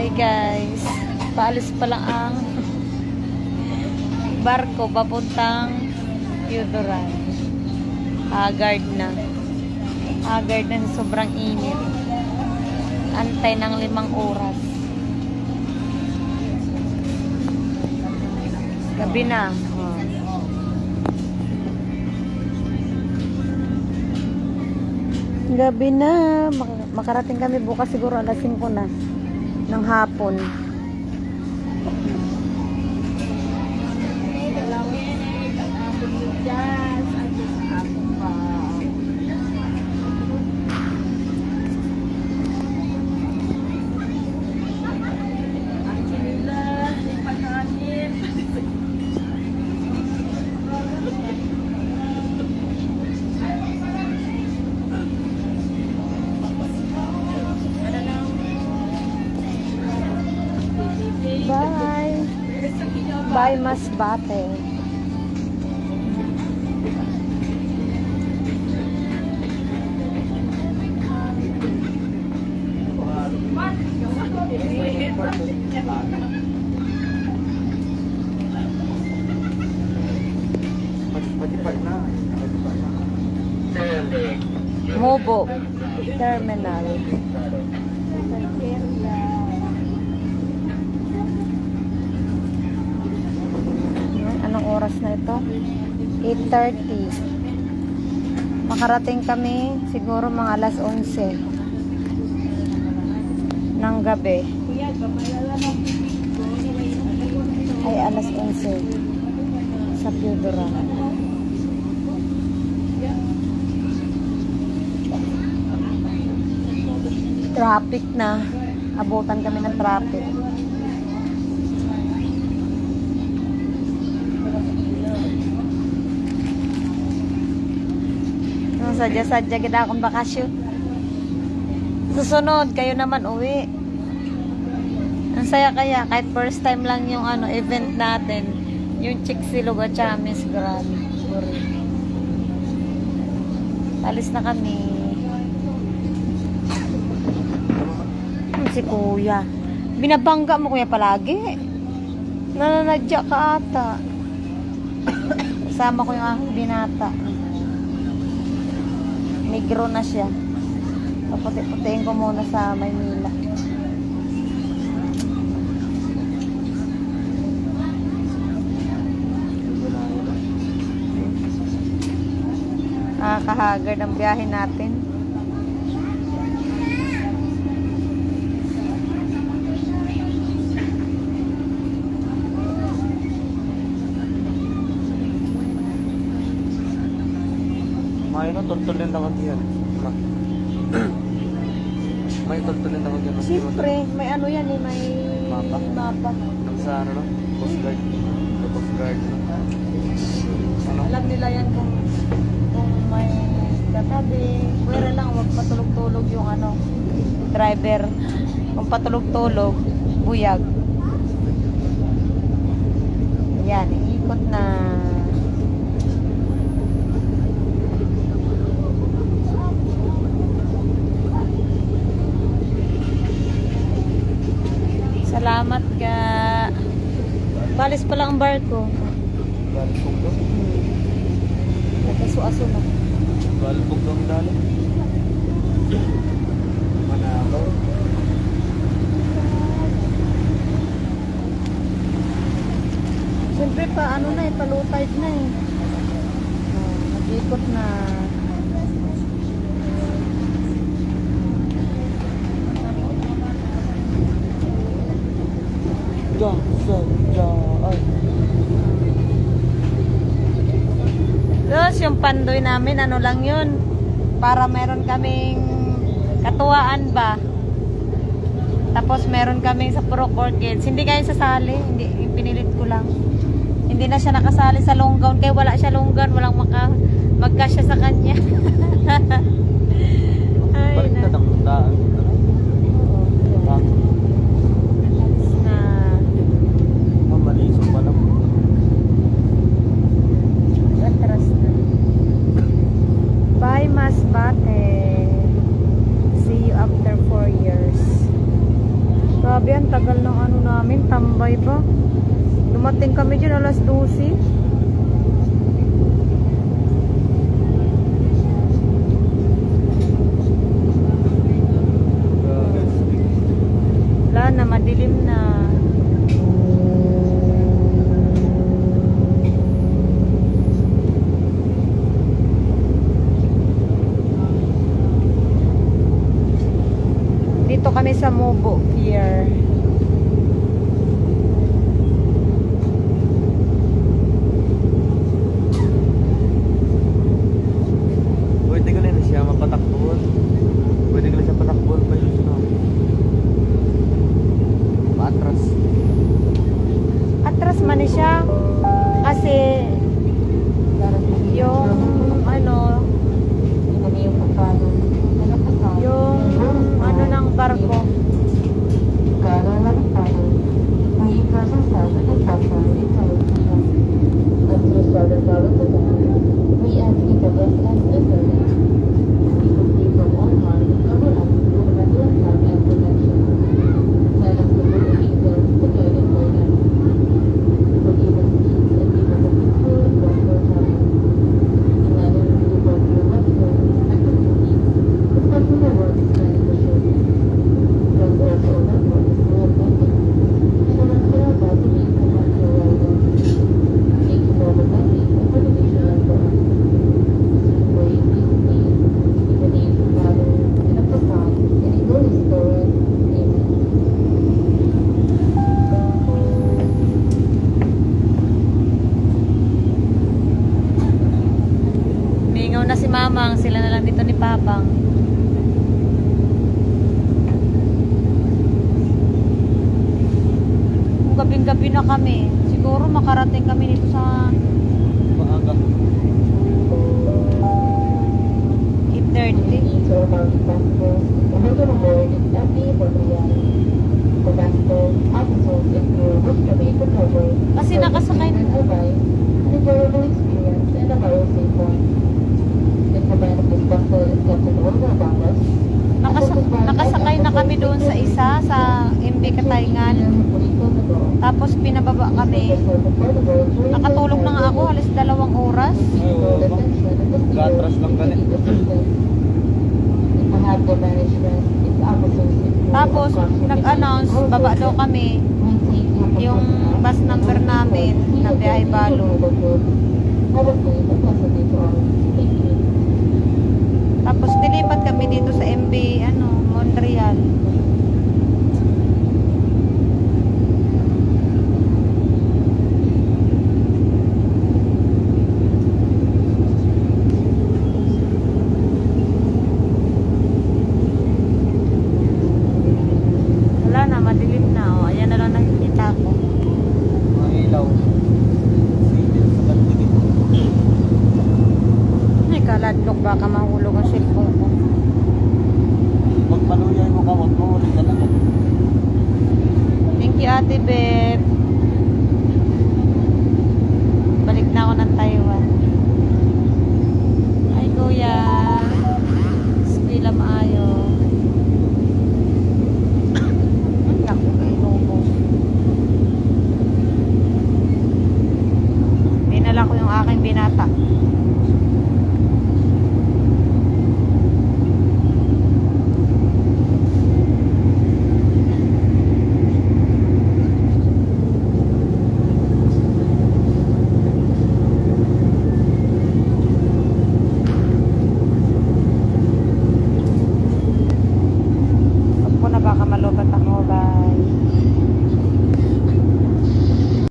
Hi guys, paalis pa lang ang barko papuntang Theodoran. Haggard na sobrang init. Antay ng 5 oras. Gabi na. Gabi na. Makarating kami bukas siguro alas 5 na ng hapon. Bye. Bye Masbate. Mobo Terminal. Anong oras na ito? 8:30. Makarating kami siguro mga alas 11 ng gabi. Ay alas 11 sa Theodoran. Traffic na. Abutan kami ng traffic. Sadya-sadya kita akong bakasyon. Susunod, kayo naman uwi. Ang saya kaya, kahit first time lang yung event natin. Yung Chicxulub at saka Miss Grand. Alis na kami. Si kuya. Binabangga mo kuya palagi. Nananadya ka ata. Kasama ko yung aking binata. Negro na siya. Paputi-putiin ko muna sa Maynila. Kahagard ang biyahe natin. May tutulin tawag yan. May tutulin tawag yan. Siyempre, may yan eh, may mapa. Sa Coast Guard. Sa Coast Guard. Alam nila yan kung may katabi. Pwera lang, huwag patulog-tulog yung driver. Kung patulog-tulog, buyag. Ayan, ikot na. Salamat ka. Balis pa lang ang barko. Balbog daw. Nagkaso-aso na. Balbog daw ang dalo. Manakaw. Siyempre pa, low tide na eh. Nag-ikot na. Tapos yung pandoy namin, lang yun. Para meron kaming katuwaan ba. Tapos meron kaming sa Purok Orchids. Hindi kayo sasali. Hindi, pinilit ko lang. Hindi na siya nakasali sa long gown. Kaya wala siya long gown. Walang magkasya sa kanya. Ay, Baliktad ang daan. Malisong pa lang. Atras na. Bye Masbate. See you after 4 years. Grabe, ang tagal ng ano namin, tambay pa. Dumating kami dyan alas 12. Wala na, madilim na. Dito kami sa Mobo Pier. Pwede ko na siya mapatakbuhan. Pwede ko na siya patakbuhan pa yun na. Matras. Atras man ni siya. Kasi yung ano, yung ano ng barko. Mingaw na si Mamang, sila na lang dito ni Papang. Gabing-gabi na kami. Siguro makarating kami dito sa Maaga. 8:30. Kasi nakasakay na. Nakasakay na kami doon sa isa, sa MB Katayngan. Tapos pinababa kami. Nakatulog na nga ako, halos 2 oras. Gatras lang galit. Tapos nag-announce, baba daw kami. Yung bus number namin na biyahe Balo. Tapos dilipat kami dito sa MB Montreal. Wala na, madilim na. O, ayan na lang nakikita ko. Mga ilaw. Sitil sa kantigit. Ay, kaladlok, baka mahulog ang cellphone ko. Magpaluyay mo ka, wag mo ulit ka lang. Thank you, Ate Beb. Balik na ako ng Taiwan. Ay, kuya. Eskwela maaya.